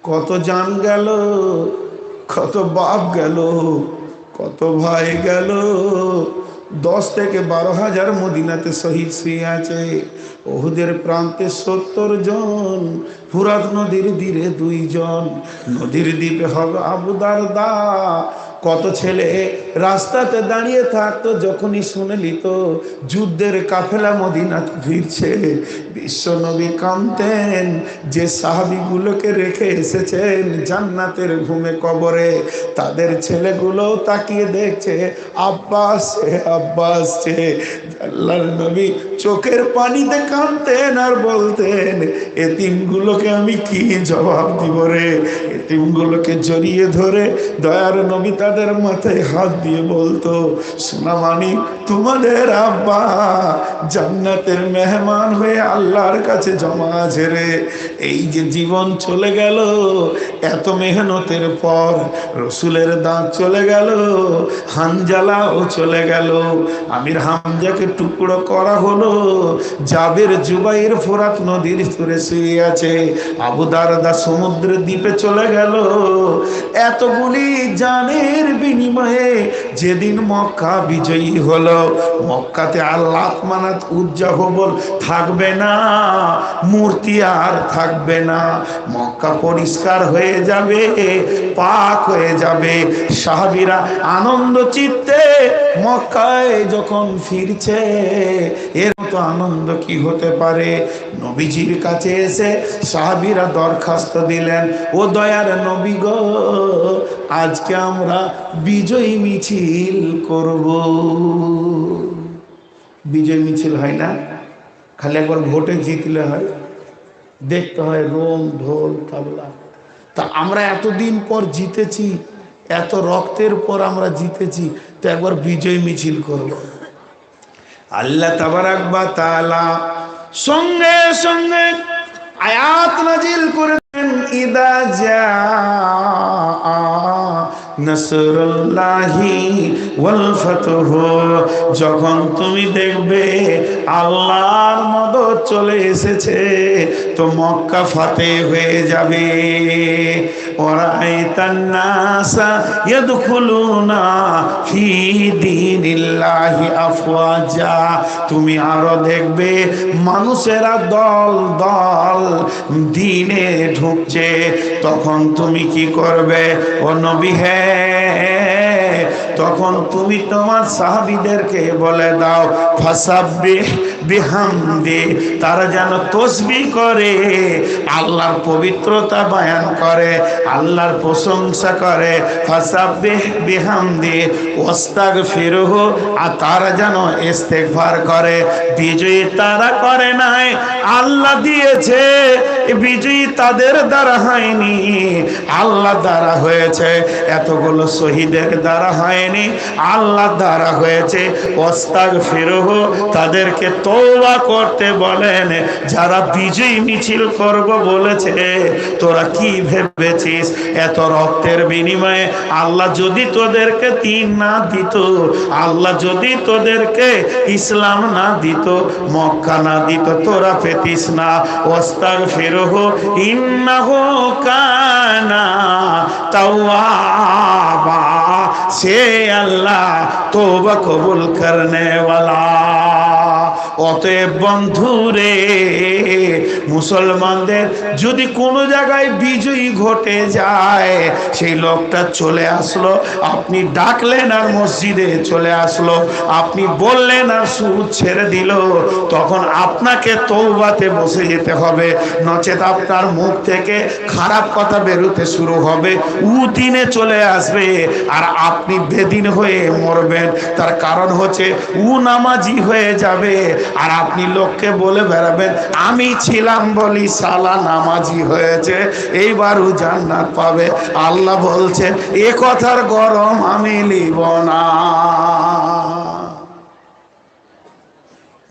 কত জান গেল, কত বাপ গেল, কত ভাই গেল। 10 থেকে 12,000 মদিনাতে শহীদ শুয়ে আছে। ওহুদের প্রান্তে 70 জন, ফুরাত নদীর তীরে 2 জন, নদীর দ্বীপে হবে আবু দারদা। কত ছেলে রাস্তাতে দাঁড়িয়ে থাকতো, যখনই শুনে নিত যুদ্ধের কাফেলা মদিনাতে ফিরছে, বিশ্ব নবী কাঁদতেন। যে সাহাবীগুলোকে রেখে এসেছেন জান্নাতের ঘুমে কবরে, তাদের ছেলেগুলো তাকিয়ে দেখছে, আব্বাস আব্বাস। আল্লাহর নবী চোখের পানিতে কাঁদতেন আর বলতেন, এতিমগুলোকে আমি কি জবাব দিব রে। এতিমগুলোকে জড়িয়ে ধরে দয়ার নবী তাদের মাথায় হাত দিয়ে বলতো, সোনা মানিক, তোমাদের আব্বা জান্নাতের মেহমান হয়ে আল্লাহর কাছে জমা আছে রে। এই যে জীবন চলে গেল, এত মেহনতের পর রসুলের দাঁত চলে গেল, হানজালাও চলে গেল, আমির হামজাকে টুকরো করা হলো, জাবের জুবাইর ফোরাত নদীর তীরে শুয়ে আছে, আবু দারদা সমুদ্রের দ্বীপে চলে গেল। এতগুলি জানের বিনিময়ে যেদিন মক্কা বিজয়ী হলো, মক্কাতে আল্লাহ মানাত উজ্জাহবল থাকবে না, মূর্তি আর থাকবে না, মক্কা পরিষ্কার হয়ে যাবে, পাক হয়ে যাবে। সাহাবীরা আনন্দ চিত্তে মক্কায় যখন ফিরছে, এর মতো আনন্দ কি হতে পারে। নবীজির কাছে এসে সাহাবীরা দরখাস্ত দিলেন, ও দয়ার নবী গো, আজকে আমরা বিজয় মিছিল করব। বিজয় মিছিল হয় না, খালি একবার ভোটে জিতলে হয়, দেখতে হয় রোম ঢোল তাবলা। তা আমরা এতদিন পর জিতেছি, এত রক্তের পর আমরা জিতেছি, তো একবার বিজয় মিছিল করব। আল্লাহ তাবারাক ওয়া তাআলা সঙ্গে সঙ্গে আয়াত নাজিল করেন, ইদা জা নাসরুল্লাহি ওয়াল ফাতহু, যখন তুমি দেখবে আল্লাহর মদদ চলে এসেছে, তো মক্কা ফাতেহ হয়ে যাবে। ওয়ারাইতান নাসা ইয়াদখুলুনা ফি দীনিল্লাহি আফওয়াজা, তুমি আরো দেখবে মানুষেরা দল দল দ্বীনে ঢুকছে। তখন তুমি কি করবে ও নবী? তখন তুমি তোমার সাহাবীদেরকে বলে দাও, ফাসাব্বিহ বিহামদি, তারা যেন তাসবিহ করে, আল্লাহর পবিত্রতা বয়ান করে, আল্লাহর প্রশংসা করে। ফাসাব্বিহ বিহামদি ওয়াস্তাগফিরহু, আর তারা যেন ইস্তেগফার করে। বিজয়ী তারা করে নাই, আল্লাহ দিয়েছে। বিজয়ী তাদের দ্বারা হয়নি, আল্লাহ দ্বারা হয়েছে। এতগুলো শহীদের দ্বারা হয়নি, আল্লাহ দ্বারা হয়েছে। ওয়াস্তাগফিরহু, তাদেরকে তওবা করতে বলেন। যারা বিজয় মিছিল করব বলেছে, তোরা কি ভেবেছিস এত রক্তের বিনিময়ে আল্লাহ যদি তোদেরকে দিন না দিত, আল্লাহ যদি তোদেরকে ইসলাম না দিত, মক্কা না দিত, তোরা পেতিস না। ওয়াস্তাগফিরহু ইন্নাহু কানা তাওয়াবা, সে আল্লাহ তওবা কবুল করনে ওয়ালা। অতএব বন্ধুরে, মুসলমানদের যদি কোনো জায়গায় বিজয়ী ঘটে যায়, সেই লোকটা চলে আসলো, আপনি ডাকলেন আর মসজিদে চলে আসলো, আপনি বললেন আর সুদ ছেড়ে দিল, তখন আপনাকে তওবাতে বসে যেতে হবে, নচেত আপনার মুখ থেকে খারাপ কথা বেরোতে শুরু হবে, উদিনে চলে আসবে, আর আপনি বেদিন হয়ে মরবেন। তার কারণ হচ্ছে নামাজি হয়ে যাবে, আর আপনি লোককে বলে বেড়াবেন, আমি ছিলাম বলি সালা নামাজি হয়েছে, এইবারও জান্নাত পাবে। আল্লাহ বলছেন, এ কথার গরম আমি লিব না।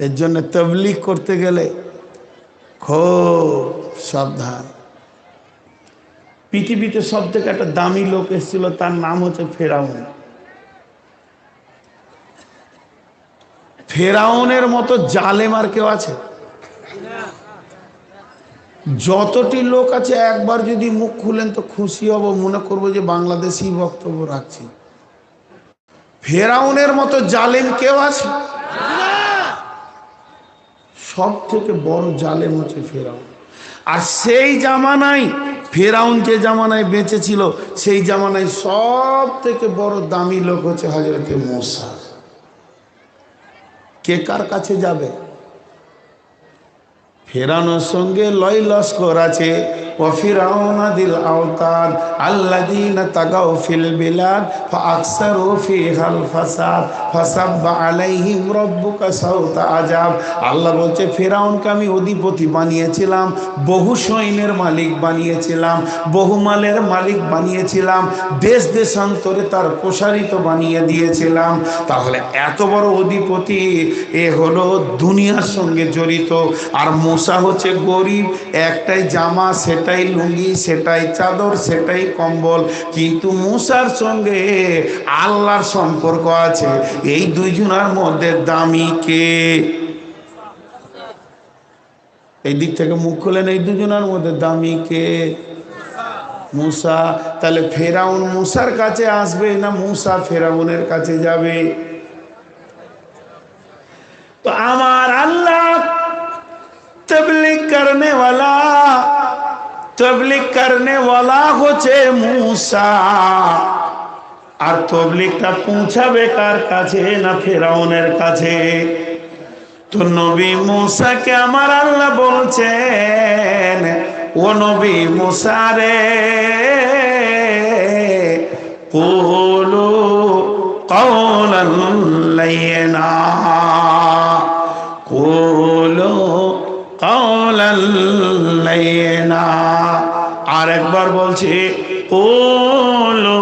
এর জন্য তাবলীগ করতে গেলে খুব সাবধান। পৃথিবীতে সব থেকে একটা দামি লোক এসেছিল, তার নাম হচ্ছে ফেরাউন। ফেরাউনের মতো জালেম আর কেউ আছে? যতটি লোক আছে একবার যদি মুখ খুলেন তো খুশি হব, মনে করবো যে বাংলাদেশি বক্তব্য রাখছি। ফেরাউনের মতো জালেম কেউ আছে? সব থেকে বড় জালেম হচ্ছে ফেরাউন। আর সেই জামানায় ফেরাউন যে জামানায় বেঁচে ছিল, সেই জামানায় সব থেকে বড় দামি লোক হচ্ছে হযরতে মূসা। কে কার কাছে যাবে? ফেরাউনের সঙ্গে লয় লস্কর আছে। وفرعون ذي الأوتاد الذين طغوا في البلاد فأكثروا فيها الفساد فصب عليهم ربك سوط عذاب। আল্লাহ বলছে ফেরাউনকে আমি অধিপতি বানিয়েছিলাম, বহু সৈন্যের মালিক বানিয়েছিলাম, বহু মালের মালিক বানিয়েছিলাম, দেশ দেশান্তরে তার প্রসারিত বানিয়ে দিয়েছিলাম। তাহলে এত বড় অধিপতি এ হলো দুনিয়ার সঙ্গে জড়িত। আর মূসা হচ্ছে গরিব, একটাই জামা, সেটাই লুঙ্গি, সেটাই চাদর, সেটাই কম্বল। কিন্তু মূসার সঙ্গে আল্লাহর সম্পর্ক আছে। এই দুইজনের মধ্যে দামি কে? এই দিক থেকে মুখ খুলেন, এই দুজনের মধ্যে দামি কে? মূসা। তাহলে ফেরাউন মূসার কাছে আসবে না মূসা ফেরাউনের কাছে যাবে? তো আমার আল্লাহ तबलीग करने वाला হচ্ছে মূসা। আর তবলীগটা পৌঁছাবে কার কাছে? না ফেরাউনের কাছে। তো নবী মূসাকে আমার আল্লাহ বলছেন, ও নবী মূসা রে, কুলু কওলান লাইয়িনা, কুলু কওলান লাইয়িনা। আর একবার বলছি, কুলু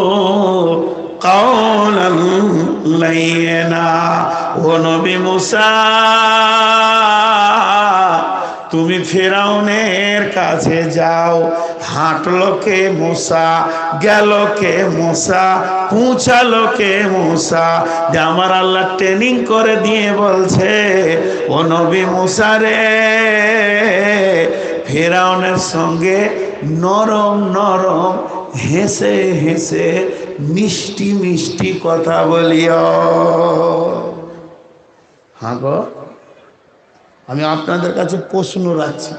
কওলান লাইয়িনা। ও নবী মূসা, তুমি ফেরাউনের কাছে যাও। হাঁটলো কে মূসা, গেল কে মূসা, পৌঁছালো কে মূসা? যে আমার আল্লাহ ট্রেনিং করে দিয়ে বলছে, ও নবী মূসা রে, ফেরাউনের সঙ্গে নরম নরম হেসে হেসে মিষ্টি মিষ্টি কথা বলিও। হ্যাঁ গো, আমি আপনাদের কাছে প্রশ্ন রাখছি,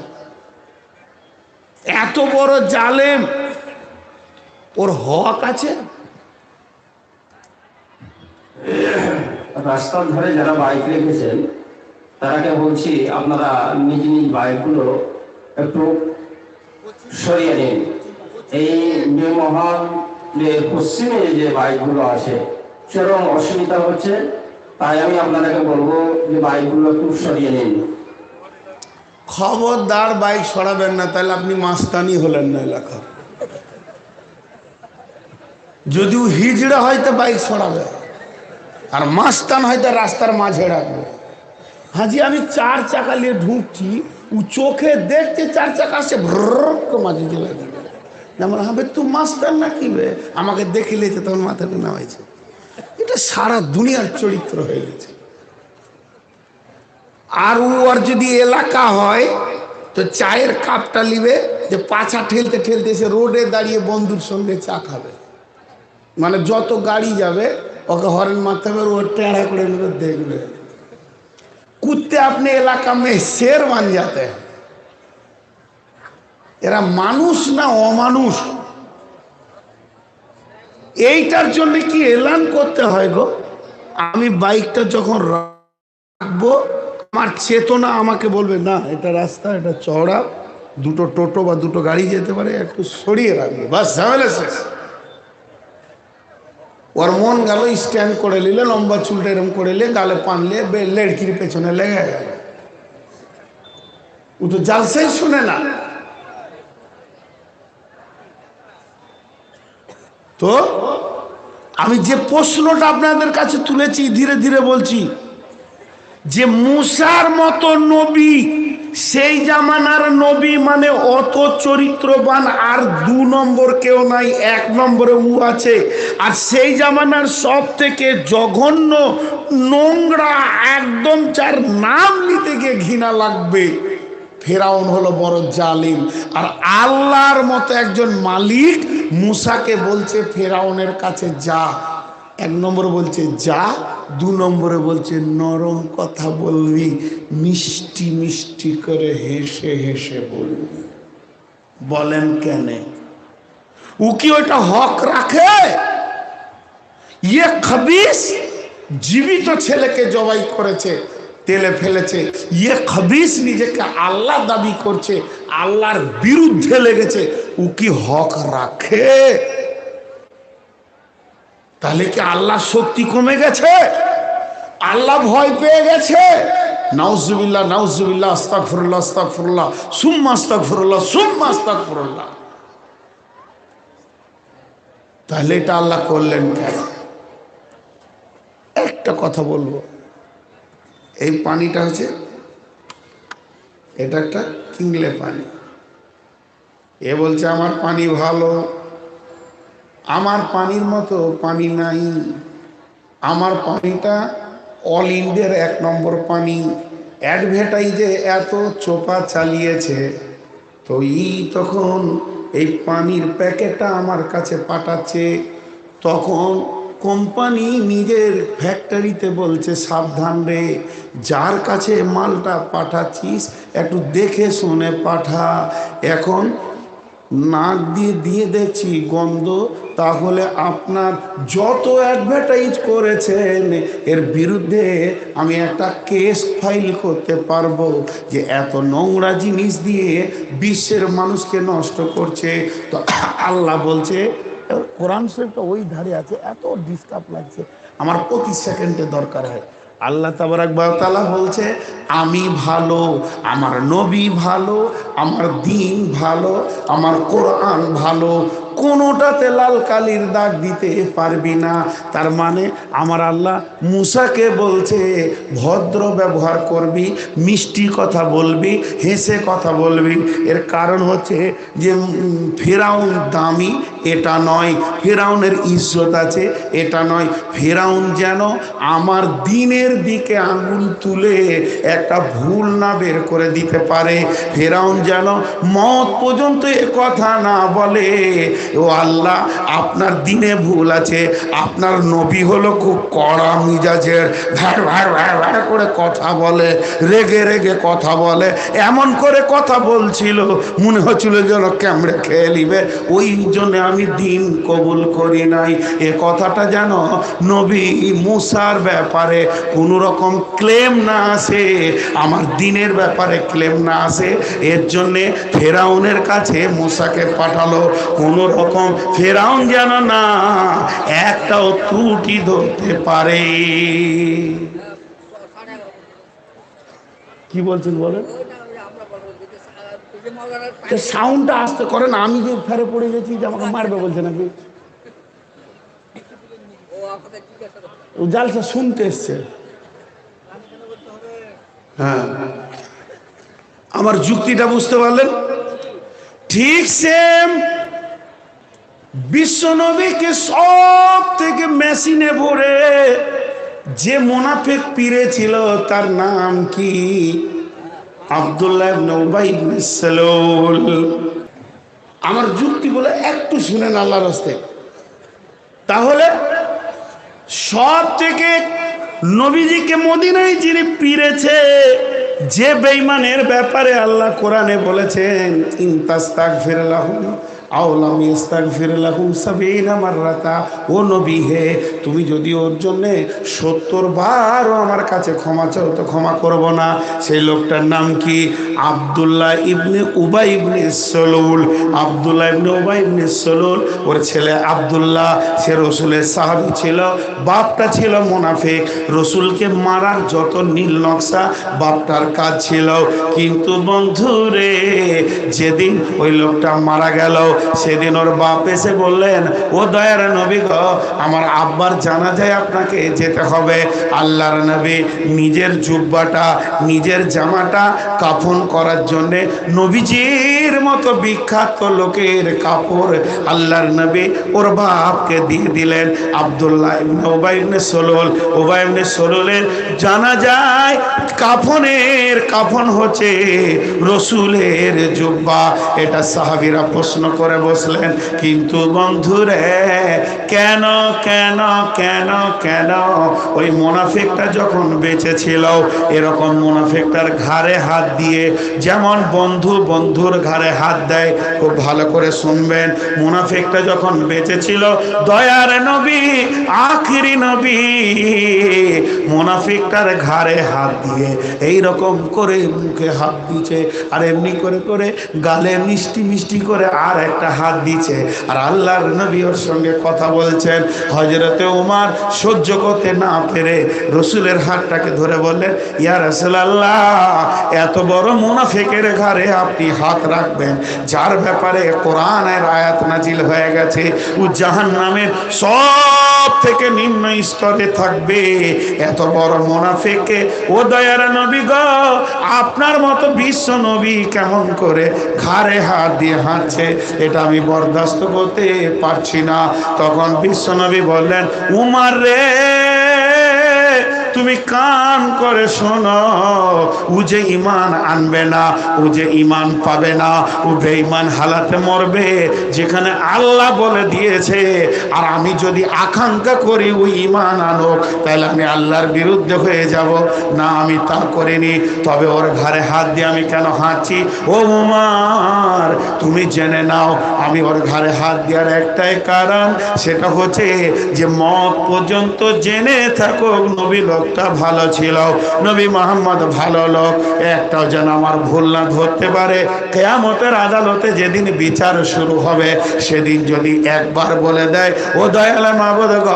এত বড় জালেম, ওর হক আছে? রাস্তার ধারে যারা বাইক রেখেছেন তারাকে বলছি, আপনারা নিজ নিজ বাইকগুলো একটু সরিয়ে নিন। এই মহালের পশ্চিমে যে বাইকগুলো আছে সেরকম অসুবিধা হচ্ছে, তাই আমি আপনাদেরকে বলবো যে বাইকগুলো একটু সরিয়ে নিন। খবরদার বাইক সরাবেন না, তাহলে আপনি মাস্তানি হলেন না এলাকার। যদিও হিজড়া হয়তো বাইক সরাবে, আর মাস্তান হয়তো রাস্তার মাঝে রাখবে। হাজি আমি 4 চাকা নিয়ে ঢুকছি, ও চোখে দেখছে 4 চাকা আসছে, ভ্রর মাঝে চলে যাবে। যেমন হবে তুই মাস্তান না কি বে, আমাকে দেখে লিয়েছে তখন মাথাটা নামাইছে। এটা সারা দুনিয়ার চরিত্র হয়ে গেছে। আর ওর যদি এলাকা হয় তো চায়ের কাপটা নিবে, যে পাছা ঠেলতে ঠেলতে এসে রোডে দাঁড়িয়ে বন্ধুর সঙ্গে চা খাবে। মানে যত গাড়ি যাবে ওকে হরেন মারতে হবে, ও টেढ़ा করে নেবে, দেখবে। কুত্তে আপনি এলাকা মে শের মান যাতে। এরা মানুষ না অমানুষ? এইটার জন্য কি এলান করতে হয় গো? আমি বাইকটা যখন রাখবো, আমার চেতনা আমাকে বলবে না এটা রাস্তা, এটা চওড়া, দুটো টোটো বা দুটো গাড়ি যেতে পারে, একটু সরিয়ে রাখবে, বাস ঝামেলা শেষ। ওর মন গেল স্ট্যান্ড করে নিলে, লম্বা চুলটা এরম করে নিলে, গালে পানলে, লেড়কির পেছনে লেগে গেল। ও তো জালসাই শুনে না। তো আমি যে প্রশ্নটা আপনাদের কাছে তুলেছি, ধীরে ধীরে বলছি, যে মূসার মতো নবী, সেই জামানার নবী মানে অত চরিত্রবান আর 2 নম্বর কেউ নাই, 1 নম্বরে ও আছে। আর সেই জামানার সব থেকে জঘন্য নোংরা, একদম যার নাম নিতে গিয়ে ঘৃণা লাগবে, ফেরাউন হলো বড় জালিম। আর আল্লাহর মতো একজন মালিক মুসাকে বলছে ফেরাউনের কাছে যা। এক নম্বরে বলছে যা, দু নম্বরে বলছে নরম কথা বলবি, মিষ্টি মিষ্টি করে হেসে হেসে বলবি। বলেন কেন? ও কি ওইটা হক রাখে? ইয়ে খবিস জীবিত ছেলেকে জবাই করেছে, তেলে ফেলেছে। ইয়ে খবিস নিজেকে আল্লাহ দাবি করছে, আল্লাহর বিরুদ্ধে লেগেছে। ও কি হক রাখে? তাহলে কি আল্লাহ শক্তি কমে গেছে? আল্লাহ ভয় পেয়ে গেছে? নাউজুবিল্লাহ নাউজুবিল্লাহ, আস্তাগফিরুল্লাহ আস্তাগফিরুল্লাহ, সুম্মা আস্তাগফিরুল্লাহ সুম্মা আস্তাগফিরুল্লাহ। তাহলে এটা আল্লাহ করলেন কেন? একটা কথা বলবো, এই পানিটা হচ্ছে, এটা একটা কিনলে পানি। এ বলছে আমার পানি ভালো, আমার পানির মতো পানি নাই, আমার পানিটা অল ইন্ডিয়ার 1 নম্বর পানি। অ্যাডভার্টাইজে এত চোপা চালিয়েছে, তো তখন এই পানির প্যাকেটটা আমার কাছে পাঠাচ্ছে। তখন কোম্পানি নিজের ফ্যাক্টরিতে বলছে সাবধান রে, যার কাছে মালটা পাঠাচ্ছিস একটু দেখে শুনে পাঠা। এখন নাক দিয়ে দিয়ে দেখছি গন্ধ, তাহলে আপনার যত অ্যাডভার্টাইজ করেছেন এর বিরুদ্ধে আমি একটা কেস ফাইল করতে পারবো, যে এত নোংরা জিনিস দিয়ে বিশ্বের মানুষকে নষ্ট করছে। তো আল্লাহ বলছে, কোরআন শরীফটা ওই ধারে আছে, এত ডিস্টার্ব লাগছে আমার, প্রতি সেকেন্ডে দরকার হয়। আল্লাহ তাবারাক ওয়া তাআলা বলছে আমি ভালো, আমার নবী ভালো, আমার দ্বীন ভালো, আমার কোরআন ভালো, কোনোটাতে লাল কালির দাগ দিতে পারবি না। তার মানে আমার আল্লাহ মুসাকে বলছে ভদ্র ব্যবহার করবি, মিষ্টি কথা বলবি, হেসে কথা বলবি। এর কারণ হচ্ছে যে ফেরাউন দামি এটা নয়, ফেরাউনের ইজ্জত আছে এটা নয়। ফেরাউন যেন আমার দ্বীনের দিকে আঙুল তুলে একটা ভুল না বের করে দিতে পারে, ফেরাউন যেন মত পর্যন্ত এ কথা না বলে ও আল্লাহ আপনার দ্বীনে ভুল আছে, আপনার নবী হলো খুব কড়া মিজাজের, ভ্যার ভ্যার ভ্যার ভ্যার করে কথা বলে, রেগে রেগে কথা বলে, এমন করে কথা বলছিল মনে হচ্ছিল যেন ক্যামড়ে খেয়ে নিবে, ওই জন্য আমি দ্বীন কবুল করি নাই। এ কথাটা যেন নবী মুসার ব্যাপারে কোনো রকম ক্লেম না আসে, আমার দ্বীনের ব্যাপারে ক্লেম না আসে, এর জন্যে ফেরাউনের কাছে মুসাকে পাঠালো। কোনো রকম ফেরাউন যেন না একটাও ত্রুটি ধরতে পারে। কি বলছেন বলেন? সাউন্ডটা আসতে করেন, আমি যে ফেরে পড়ে গেছি যে আমাকে মারবে বলছে নাকি? ও জালসা শুনতে এসছে। হ্যাঁ, আমার যুক্তিটা বুঝতে পারলেন? ঠিক সেম বিশ্ব নবীকে সব থেকে মেশিনে ভরে যে মুনাফিক পীরে ছিল তার নাম কি? আব্দুল্লাহ ইবনে উবাই ইবনে সালুল। আমার যুক্তি বলে একটু শুনেন আল্লাহর রাস্তে। তাহলে সব থেকে নবীজিকে মদিনায় যিনি পীরেছে, যে বেঈমানের ব্যাপারে আল্লাহ কোরআনে বলেছেন ইনতাস্তাগফির লাহুম আও লাম ইস্তাগফির লাহুম ৭০ মাররাতা, ও নবী হে তুমি যদি ওর জন্য ৭০ বারও আমার কাছে ক্ষমা চাও তো ক্ষমা করব না। সেই লোকটার নাম কি? আব্দুল্লাহ ইবনে উবাই ইবনে সালুল। আব্দুল্লাহ ইবনে উবাই ইবনে সালুল, ওর ছেলে আব্দুল্লাহ, সে রসুলের সাহাবী ছিল, বাপটা ছিল মুনাফিক, রসুলকে মারার যত নীল নকশা বাপটার কাজ ছিল। কিন্তু বন্ধুরে যেদিন ওই লোকটা মারা গেল, সেদিন ওর বাপ এসে বললেন, ও দয়ার নবী গো, আমার আব্বার জানাজায় আপনাকে যেতে হবে। আল্লাহর নবী নিজের জুব্বাটা, নিজের জামাটা কাফন করার জন্য নবীজির মতো বিখ্যাত লোকের কাপড় আল্লাহর নবী ওর বাপকে দিয়ে দিলেন। আব্দুল্লাহ ইবনে উবাই ইবনে সলুল, উবাই ইবনে সলুলের জানাজায় কাফন হচ্ছে রসুলের জুব্বা। এটা সাহাবীরা প্রশ্ন করে বসলেন, কিন্তু বন্ধুরে কেন কেন কেন কেন ওই মুনাফিকটা যখন বেঁচে ছিল, এরকম মুনাফিকটার ঘাড়ে হাত দিয়ে যেমন বন্ধু বন্ধুর ঘাড়ে হাত দেয়, খুব ভালো করে শুনবেন, মুনাফিকটা যখন বেঁচে ছিল, দয়ার নবী আখিরি নবী মুনাফিকটার ঘাড়ে হাত দিয়ে এই রকম করে মুখে হাত দিচ্ছে, আর এমনি করে করে গালে মিষ্টি মিষ্টি করে আর একটা হাত দিচ্ছে, আর আল্লাহর নবী ওর সঙ্গে কথা বলছেন। হযরতে ওমর সহ্য করতে না পেরে রসুলের হাতটাকে ধরে বললেন, ইয়া রাসূলুল্লাহ, এত বড় মুনাফিকের ঘাড়ে আপনি হাত রাখবেন, যার ব্যাপারে কোরআনের আয়াত নাজিল হয়ে গেছে ও জাহান্নামের সব থেকে নিম্ন স্তরে থাকবে, এত বড় মুনাফিককে ও দয়ার নবী গো, আপনার মতো বিশ্ব নবী কেমন করে ঘাড়ে হাত দিয়ে হাঁটছে, এটা আমি বরদাস্ত করতে পারছি না। তখন বিশ্ব নবী বললেন, উমর রে, তুমি কান করে শোনো, ও যে ইমান আনবে না, ও যে ইমান পাবে না, ও বেঈমান হালাতে মরবে যেখানে আল্লাহ বলে দিয়েছে। আর আমি যদি আকাঙ্ক্ষা করি ওই ইমান আনুক, তাহলে আমি আল্লাহর বিরুদ্ধে হয়ে যাব না, আমি তা করিনি। তবে ওর ঘাড়ে হাত দিয়ে আমি কেন হাঁটছি? ও উমর, তুমি জেনে নাও, আমি ওর ঘাড়ে হাত দেওয়ার একটাই কারণ, সেটা হচ্ছে যে মত পর্যন্ত জেনে থাকো নবী লোকটা ভালো ছিল, নবী মুহাম্মদ ভালো লোক, একটাও যেন আমার ভুল না ধরতে পারে। কিয়ামতের আদালতে যেদিন বিচার শুরু হবে, সেদিন যদি একবার বলে দেয়, ও দয়াল মাবুদ গো,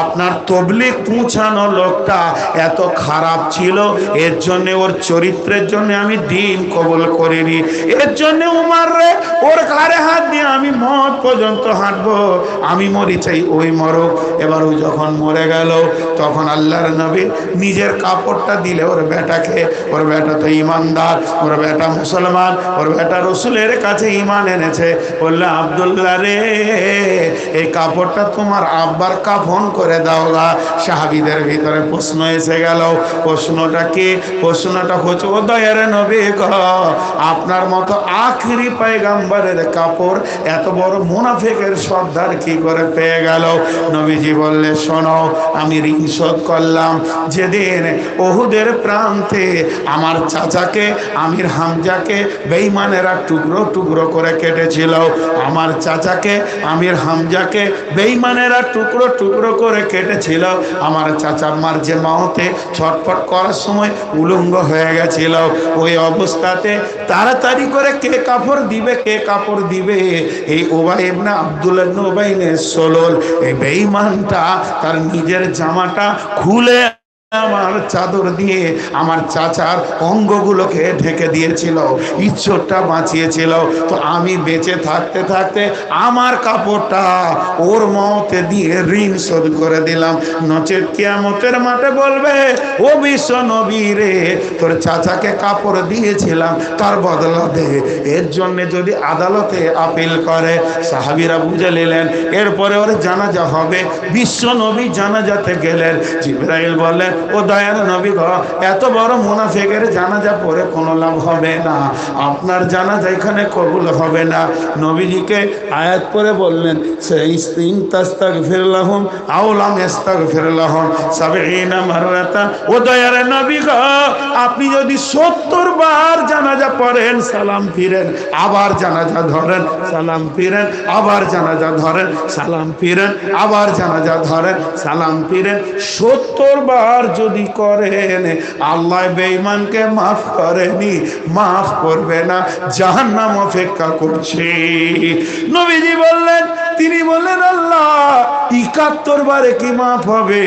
আপনার তবলিগ পৌঁছানো লোকটা এত খারাপ ছিল, এর জন্য ওর চরিত্রের জন্য আমি দিন কবুল করিনি, এর জন্য উমর রে, ওর ঘাড়ে হাত দিয়ে আমি মত পর্যন্ত হাঁটবো, আমি মরি চাই ওই মরক। এবার ও যখন মরে গেল, তখন আল্লাহর নবী নিজের কাপড়টা দিলে ওর বেটাকে, ওর বেটা তো ইমানদার, ওর বেটা মুসলমান, ওর বেটা রসুলের কাছে ইমান এনেছে, বললে আব্দুল্লাহ রে, এই কাপড়টা তোমার আব্বার কাফন করে দাও গা। সাহাবীদের ভিতরে প্রশ্ন এসে গেল, প্রশ্নটা কি? প্রশ্নটা হচ্ছে, ও দয়ার নবী গো, আপনার মতো আখিরি পয়গম্বরের কাপড় এত বড় মুনাফিকের সর্দার কি করে পেয়ে গেল? নবীজি বললে, শোনো, আমি ঋণ শোধ করলাম যেদিন ওহুদের প্রান্তে আমার চাচাকে, আমির হামজাকে বেঈমানেরা টুকরো টুকরো করে কেটেছিল, আমার চাচাকে, আমির হামজাকে বেঈমানেরা টুকরো টুকরো করে কেটেছিল, আমার চাচা মার যে মাওতে ছটফট করার সময় উলঙ্গ হয়ে গেছিল, ওই অবস্থাতে তাড়াতাড়ি করে কে কাপড় দিবে, কে কাপড় দিবে? এই উবাই ইবনে আব্দুল্লাহ ইবনে উবাই ইবনে সলুল, এই বেঈমানটা তার নিজের জামাটা খুলে আমার চাদর দিয়ে আমার চাচার অঙ্গগুলোকে ঢেকে দিয়েছিল, ইজ্জতটা বাঁচিয়েছিল। তো আমি বেঁচে থাকতে থাকতে আমার কাপড়টা ওর মতে দিয়ে ঋণ শোধ করে দিলাম, নচেত কিয়ামতের মাঠে বলবে, ও বিশ্ব নবী রে, তোর চাচাকে কাপড় দিয়েছিলাম, তার বদলা দে। এর জন্য যদি আদালতে আপিল করে, সাহাবীরা বুঝে নিলেন এরপরে ওর জানাজা হবে। বিশ্ব নবী জানাজাতে গেলেন, জিবরাইল বললেন, ও দয়ার নবী গো, এত বড় মুনাফিকের জানাজা পড়ে কোনো লাভ হবে না, আপনার জানাজা এখানে কবুল হবে না। নবীজিকে আয়াত করে বললেন, ইন তাস্তাগফির লাহুম আও লাম ইস্তাগফির লাহুম ৭০ মাররাতা, ও দয়ার নবী গো, আপনি যদি ৭০ বার জানাজা পড়েন, সালাম ফিরেন, আবার জানাজা ধরেন, সালাম ফিরেন, আবার জানাজা ধরেন, সালাম ফিরেন, আবার জানাজা ধরেন, সালাম ফিরেন, ৭০ বার যদি করেন, আল্লাহ বেঈমানকে মাফ করেনি, মাফ করবে না, জাহান্নাম অপেক্ষা করছে। নবীজি বললেন, তিনি বললেন, আল্লাহ ৭১ বারে কি মাফ হবে?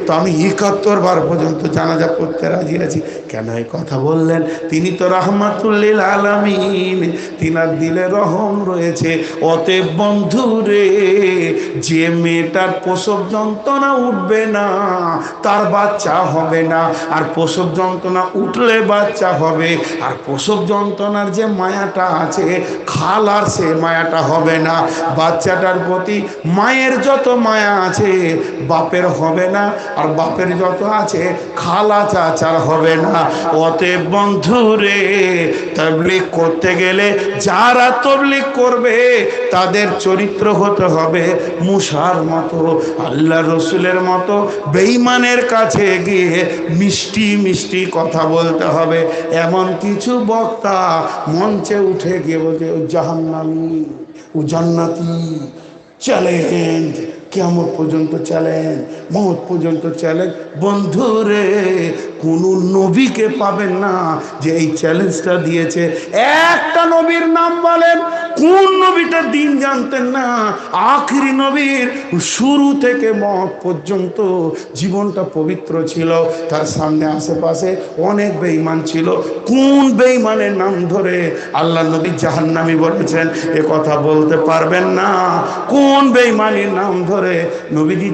তো আমি ৭১ বার পর্যন্ত জানাজা পড়তে রাজি আছি। কেন এই কথা বললেন? তিনি তো রাহমাতুল আলামিন, তিনার দিলে রহম রয়েছে। অতএব বন্ধু রে, যে মেয়েটার প্রসব যন্ত্রণা উঠবে না তার বাচ্চা হবে না, আর প্রসব যন্ত্রণা উঠলে বাচ্চা হবে। আর প্রসব যন্ত্রণার যে মায়াটা আছে, খালার সে মায়াটা হবে না। বাচ্চাটার প্রতি মায়ের যত মায়া আছে বাপের হবে না, আর বাপের যত আছে খালা চাচার হবে না। অতএব বন্ধু রে, তাবলীগ করতে গেলে যারা তাবলীগ করবে তাদের চরিত্র হতে হবে মুসার মতো, আল্লাহ রসুলের মতো। বেঈমানের কাছে গিয়ে মিষ্টি মিষ্টি কথা বলতে হবে। এমন কিছু বক্তা মঞ্চে উঠে গিয়ে বলছে ও জাহান্নামী, ও জান্নাতি, চ্যালেঞ্জ কিয়ামত পর্যন্ত চ্যালেঞ্জ, মওত পর্যন্ত চ্যালেঞ্জ। বন্ধুরে, কোন নবীকে পাবেন না যে এই চ্যালেঞ্জটা দিয়েছে। একটা নবীর নাম বলেন, কোন নবীটার দিন জানতেন না? আখিরি নবীর শুরু থেকে মওত পর্যন্ত জীবনটা পবিত্র ছিল। তার সামনে আশেপাশে অনেক বেঈমান ছিল। কোন বেঈমানের নাম ধরে আল্লাহ নবী জাহান্নামী বলেছেন এ কথা বলতে পারবেন না? কোন বেঈমানের নাম ধরে নবীজি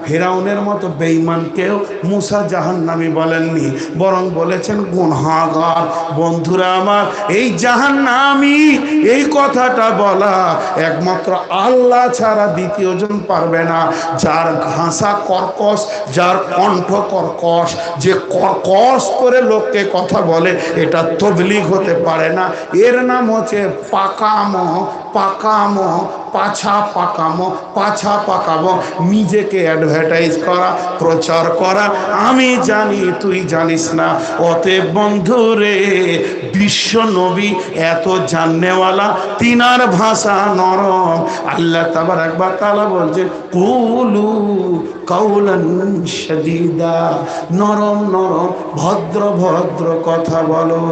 ফেরাউনের মতো বেঈমানকেও মুসা জাহান্নামী বলেননি, বরং বলেছেন গুনাহগার। বন্ধুরা আমার, এই জাহান্নামী এই কথাটা বলা একমাত্র আল্লাহ ছাড়া দ্বিতীয় জন পারবে না। যার ভাষা কর্কশ, যার কণ্ঠ কর্কশ, যে কর্কশ করে লোককে কথা বলে, এটা তাবলীগ হতে পারে না। এর নাম হচ্ছে পাকামো, পাকামো, পাছা পাকামো, পাছা পাকাবো, নিজেকে অ্যাডভার্টাইজ করা, প্রচার করা। আমি জানি তুই জানিস না। অতএব বন্ধুরে, বিশ্ব নবী এত জাননেওয়ালা, তিনার ভাষা নরম। আল্লাহ তাবারাক ওয়া তাআলা বলছে কুলু কাউলান শাদীদা, নরম নরম ভদ্র ভদ্র কথা বলো।